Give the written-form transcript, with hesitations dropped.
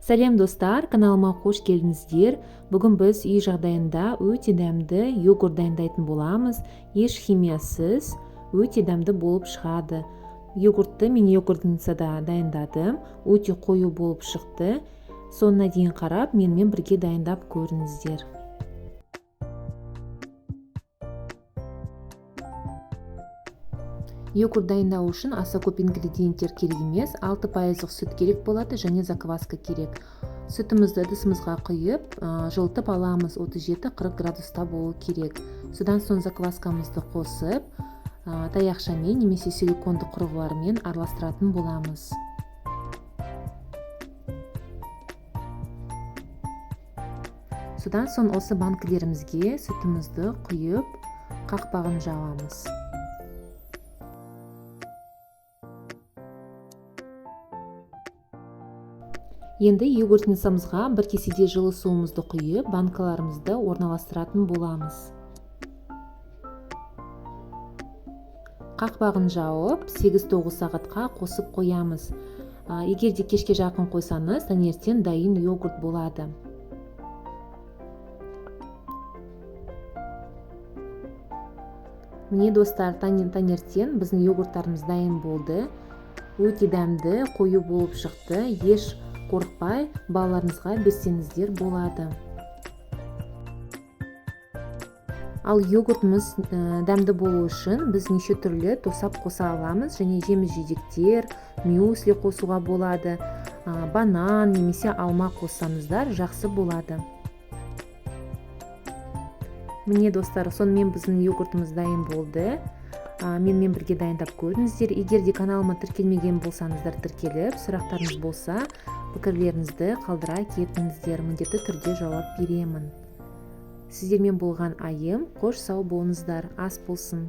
Сәлем достар, каналыма қош келдіңіздер. Бүгін біз үй жағдайында өте дәмді йогурт дайындайтын боламыз. Еш химиясыз, өте дәмді болып шығады. Йогуртты мен йогуртницада дайындадым. Өте қою болып шықты. Соңына дейін қарап, менімен бірге дайындап көріңіздер. Йогурт дайындау үшін аса көп ингредиенттер керек емес, 6% сүт керек болады және закваска керек. Сүтімізді ыдысымызға құйып, жылытып аламыз, 37-40 градуста болу керек. Содан соң закваскамызды қосып, таяқшамен немесе силиконды құрылғылармен араластыратын боламыз. Содан соң осы банкілерімізге сүтімізді құйып, қақпағын жабамыз. Енді йогуртницамызға бір кеседе жылы суымызды құйып, банкаларымызды орналастыратын боламыз. Қақпағын жауып, 8-9 сағатқа қосып қоямыз. Егер де кешке жақын қойсаңыз, таңертең дайын йогурт болады. Міне достар, таңертең біздің йогурттарымыз дайын болды. Өте дәмді, қою болып шықты. Еш қорықпай, балаларыңызға берсеңіздер болады. Ал йогуртымыз дәмді болу үшін біз неше түрлі тосап қоса аламыз, және жеміс-жидектер, мюсли қосуға болады. Банан немесе алма қоссаңыздар жақсы болады. Міне достар, сонымен біздің йогуртымыз дайын болды. Менімен бірге дайындап көріңіздер. Егер де каналыма тіркелмеген болсаңыздар, тіркеліп, сұрақтарыңыз болса, пікірлеріңізді қалдыра кетіңіздер, міндетті түрде жауап беремін. Сіздермен болған айым, қош сау болыңыздар, ас болсын.